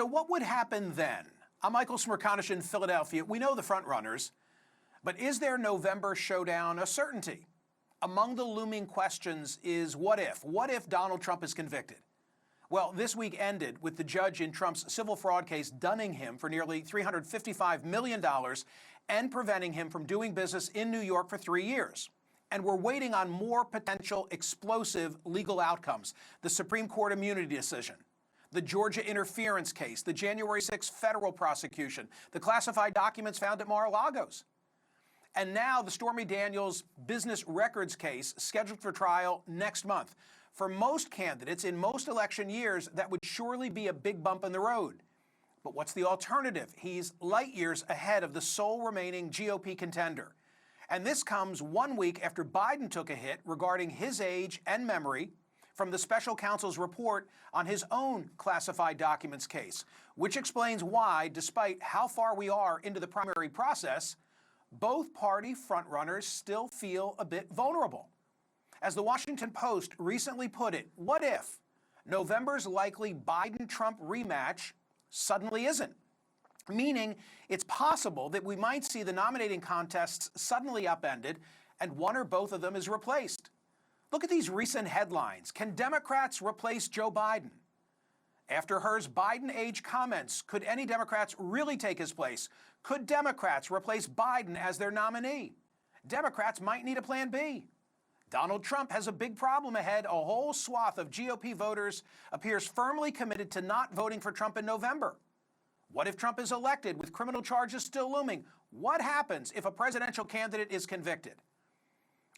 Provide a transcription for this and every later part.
So what would happen then? I'm Michael Smerconish in Philadelphia. We know the front runners, but is their November showdown a certainty? Among the looming questions is what if? What if Donald Trump is convicted? Well, this week ended with the judge in Trump's civil fraud case dunning him for nearly $355 million and preventing him from doing business in New York for 3 years. And we're waiting on more potential explosive legal outcomes. The Supreme Court immunity decision, the Georgia interference case, the January 6th federal prosecution, the classified documents found at Mar-a-Lago's. And now the Stormy Daniels business records case scheduled for trial next month. For most candidates in most election years, that would surely be a big bump in the road. But what's the alternative? He's light years ahead of the sole remaining GOP contender. And this comes 1 week after Biden took a hit regarding his age and memory from the special counsel's report on his own classified documents case, which explains why, despite how far we are into the primary process, both party frontrunners still feel a bit vulnerable. As the Washington Post recently put it, what if November's likely Biden-Trump rematch suddenly isn't? Meaning it's possible that we might see the nominating contests suddenly upended and one or both of them is replaced. Look at these recent headlines. Can Democrats replace Joe Biden? After Hur's Biden-age comments, could any Democrats really take his place? Could Democrats replace Biden as their nominee? Democrats might need a plan B. Donald Trump has a big problem ahead. A whole swath of GOP voters appears firmly committed to not voting for Trump in November. What if Trump is elected with criminal charges still looming? What happens if a presidential candidate is convicted?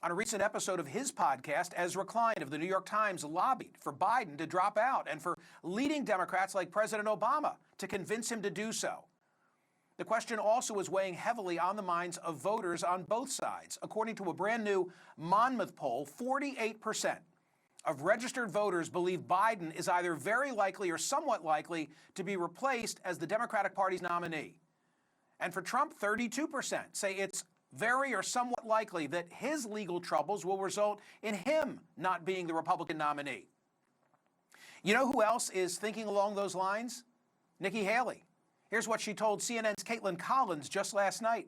On a recent episode of his podcast, Ezra Klein of the New York Times lobbied for Biden to drop out and for leading Democrats like President Obama to convince him to do so. The question also is weighing heavily on the minds of voters on both sides. According to a brand new Monmouth poll, 48% of registered voters believe Biden is either very likely or somewhat likely to be replaced as the Democratic Party's nominee. And for Trump, 32% say it's very or somewhat likely that his legal troubles will result in him not being the Republican nominee. You know who else is thinking along those lines? Nikki Haley. Here's what she told CNN's Caitlin Collins just last night.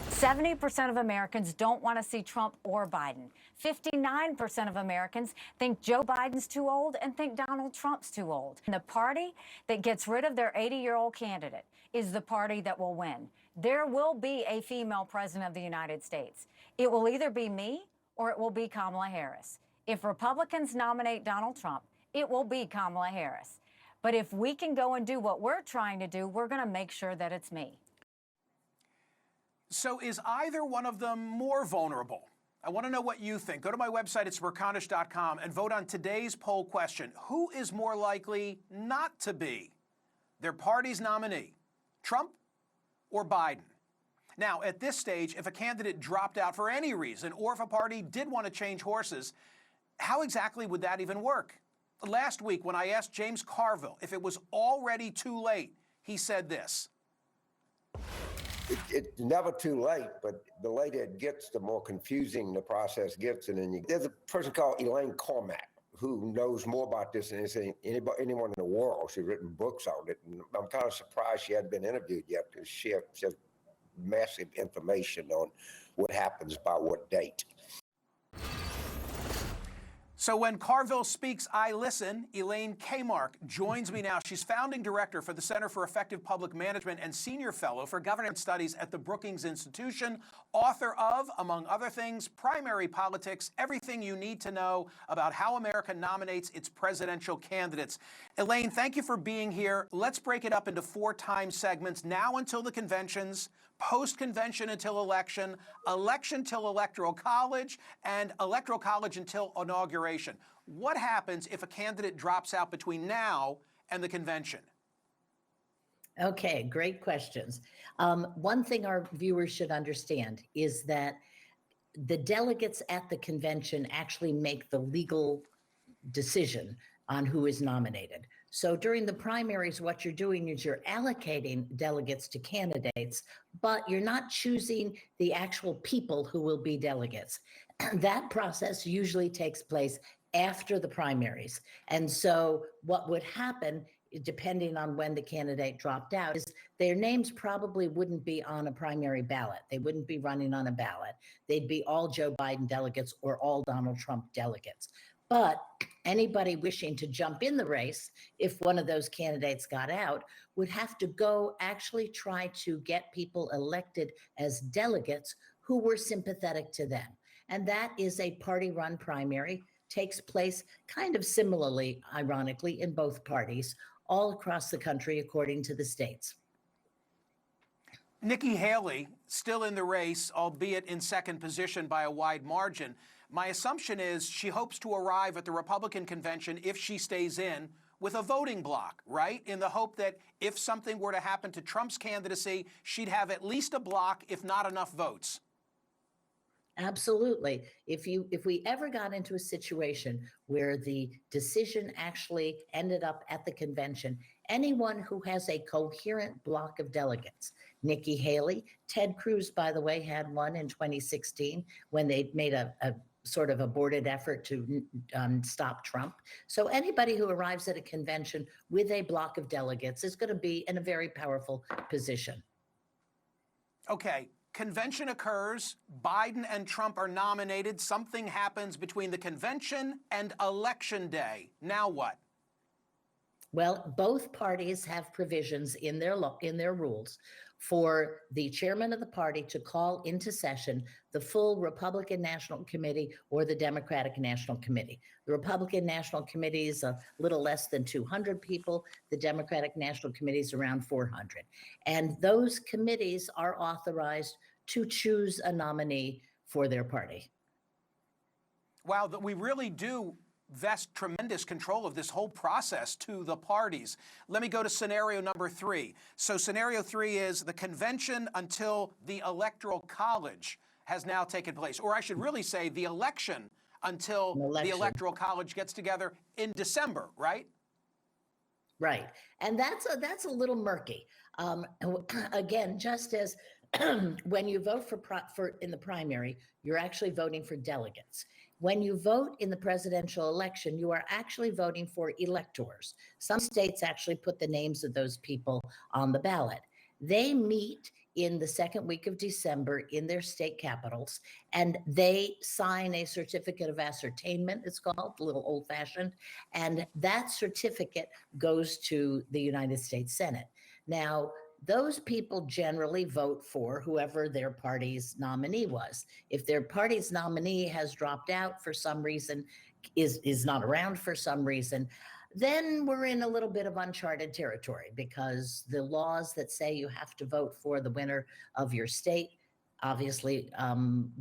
70% of Americans don't want to see Trump or Biden. 59% of Americans think Joe Biden's too old and think Donald Trump's too old. And the party that gets rid of their 80-year-old candidate is the party that will win. There will be a female president of the United States. It will either be me or it will be Kamala Harris. If Republicans nominate Donald Trump, it will be Kamala Harris. But if we can go and do what we're trying to do, we're going to make sure that it's me. So is either one of them more vulnerable? I want to know what you think. Go to my website at Smerconish.com and vote on today's poll question. Who is more likely not to be their party's nominee, Trump or Biden? Now, at this stage, if a candidate dropped out for any reason, or if a party did want to change horses, how exactly would that even work? Last week, when I asked James Carville if it was already too late, he said this. It's never too late, but the later it gets, the more confusing the process gets. And then there's a person called Elaine Kamarck who knows more about this than anyone in the world. She's written books on it. And I'm kind of surprised she hadn't been interviewed yet because she has massive information on what happens by what date. So when Carville speaks, I listen. Elaine Kamarck joins me now. She's founding director for the Center for Effective Public Management and senior fellow for governance studies at the Brookings Institution, author of, among other things, Primary Politics, Everything You Need to Know About How America Nominates Its Presidential Candidates. Elaine, thank you for being here. Let's break it up into 4 time segments, now until the conventions, post-convention until election, election till electoral college, and electoral college until inauguration. What happens if a candidate drops out between now and the convention? Okay, great questions. One thing our viewers should understand is that the delegates at the convention actually make the legal decision on who is nominated. So during the primaries, what you're doing is you're allocating delegates to candidates, but you're not choosing the actual people who will be delegates. That process usually takes place after the primaries. And so what would happen depending on when the candidate dropped out, is their names probably wouldn't be on a primary ballot. They wouldn't be running on a ballot. They'd be all Joe Biden delegates or all Donald Trump delegates. But anybody wishing to jump in the race, if one of those candidates got out, would have to go actually try to get people elected as delegates who were sympathetic to them. And that is a party-run primary, takes place kind of similarly, ironically, in both parties, all across the country, according to the states. Nikki Haley, still in the race, albeit in second position by a wide margin. My assumption is she hopes to arrive at the Republican convention, if she stays in, with a voting bloc, right? In the hope that if something were to happen to Trump's candidacy, she'd have at least a bloc, if not enough votes. Absolutely. If we ever got into a situation where the decision actually ended up at the convention, anyone who has a coherent block of delegates, Nikki Haley, Ted Cruz, by the way, had one in 2016 when they made a sort of aborted effort to stop Trump. So anybody who arrives at a convention with a block of delegates is going to be in a very powerful position. Okay. Convention occurs, Biden and Trump are nominated, something happens between the convention and election day. Now what? Well, both parties have provisions in their rules for the chairman of the party to call into session the full Republican National Committee or the Democratic National Committee. The Republican National Committee is a little less than 200 people. The Democratic National Committee is around 400. And those committees are authorized to choose a nominee for their party. Wow, that we really do vest tremendous control of this whole process to the parties. Let me go to scenario number 3. So scenario 3 is the convention until the Electoral College has now taken place. Or I should really say the election until the Electoral College gets together in December, right? Right. And that's a little murky. Again, just as when you vote for in the primary, you're actually voting for delegates. When you vote in the presidential election, you are actually voting for electors. Some states actually put the names of those people on the ballot. They meet in the second week of December in their state capitals, and they sign a certificate of ascertainment, it's called, a little old-fashioned, and that certificate goes to the United States Senate. Now, those people generally vote for whoever their party's nominee was. If their party's nominee has dropped out for some reason, is not around for some reason, then we're in a little bit of uncharted territory, because the laws that say you have to vote for the winner of your state obviously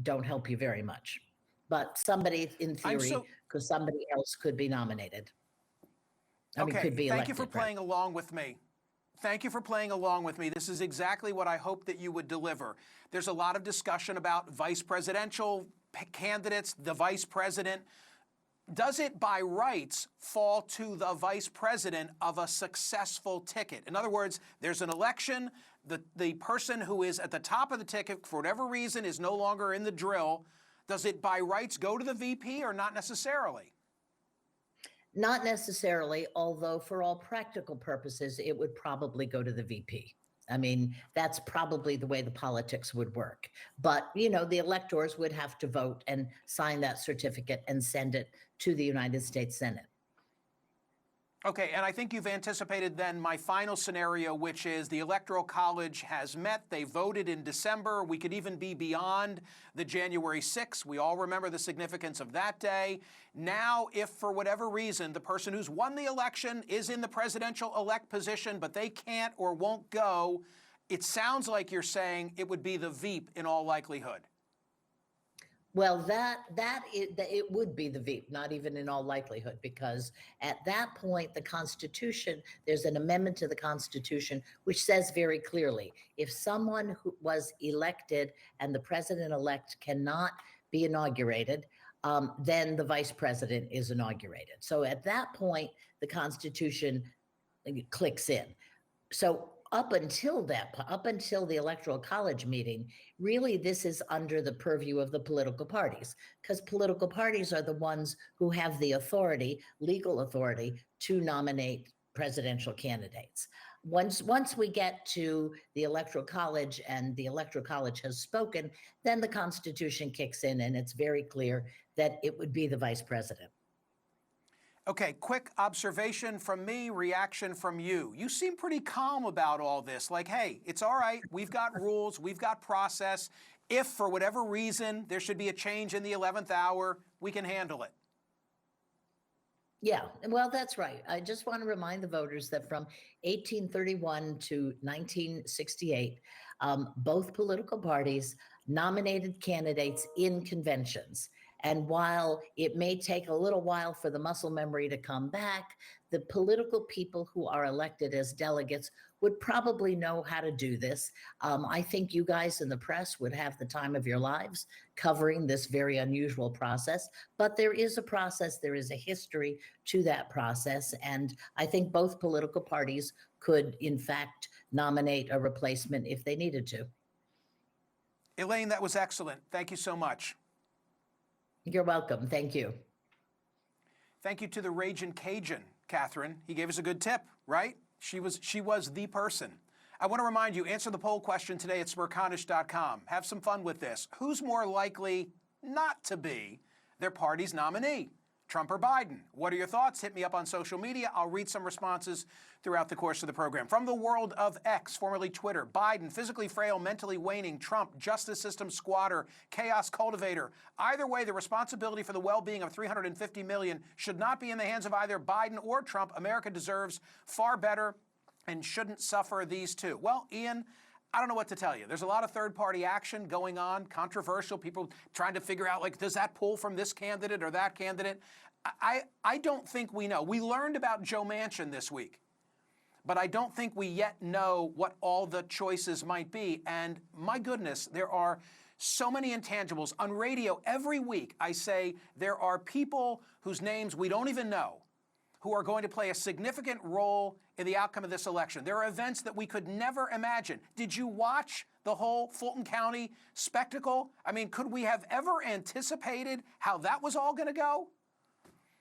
don't help you very much. But somebody, in theory, because somebody else could be nominated. Could be elected. Thank you for playing along with me. Thank you for playing along with me. This is exactly what I hoped that you would deliver. There's a lot of discussion about vice presidential candidates, the vice president. Does it by rights fall to the vice president of a successful ticket? In other words, there's an election, the person who is at the top of the ticket, for whatever reason, is no longer in the drill. Does it by rights go to the VP or not necessarily? Not necessarily, although for all practical purposes, it would probably go to the VP. I mean, that's probably the way the politics would work. But, the electors would have to vote and sign that certificate and send it to the United States Senate. Okay, and I think you've anticipated then my final scenario, which is the Electoral College has met. They voted in December. We could even be beyond the January 6th. We all remember the significance of that day. Now, if for whatever reason the person who's won the election is in the presidential elect position, but they can't or won't go, it sounds like you're saying it would be the VP in all likelihood. Well, it would be the VP, not even in all likelihood, because at that point, the Constitution, there's an amendment to the Constitution which says very clearly, if someone who was elected and the president-elect cannot be inaugurated, then the vice president is inaugurated. So at that point, the Constitution clicks in. So up until the Electoral College meeting, really this is under the purview of the political parties, because political parties are the ones who have the authority, legal authority, to nominate presidential candidates. Once we get to the Electoral College and the Electoral College has spoken, then the Constitution kicks in and it's very clear that it would be the vice president. Okay, quick observation from me, reaction from you. You seem pretty calm about all this. Like, hey, it's all right. We've got rules. We've got process. If, for whatever reason, there should be a change in the 11th hour, we can handle it. Yeah, well, that's right. I just want to remind the voters that from 1831 to 1968, both political parties nominated candidates in conventions. And while it may take a little while for the muscle memory to come back, the political people who are elected as delegates would probably know how to do this. I think you guys in the press would have the time of your lives covering this very unusual process, but there is a process, there is a history to that process. And I think both political parties could, in fact, nominate a replacement if they needed to. Elaine, that was excellent. Thank you so much. You're welcome. Thank you. Thank you to the Ragin' Cajun, Catherine. He gave us a good tip, right? She was the person. I want to remind you, answer the poll question today at Smerconish.com. Have some fun with this. Who's more likely not to be their party's nominee? Trump or Biden? What are your thoughts? Hit me up on social media. I'll read some responses throughout the course of the program. From the world of X, formerly Twitter, Biden, physically frail, mentally waning, Trump, justice system squatter, chaos cultivator. Either way, the responsibility for the well-being of 350 million should not be in the hands of either Biden or Trump. America deserves far better and shouldn't suffer these two. Well, Ian, I don't know what to tell you. There's a lot of third-party action going on, controversial, people trying to figure out, like, does that pull from this candidate or that candidate? I don't think we know. We learned about Joe Manchin this week, but I don't think we yet know what all the choices might be. And my goodness, there are so many intangibles. On radio, every week, I say there are people whose names we don't even know who are going to play a significant role in the outcome of this election. There are events that we could never imagine. Did you watch the whole Fulton County spectacle? I mean, could we have ever anticipated how that was all going to go?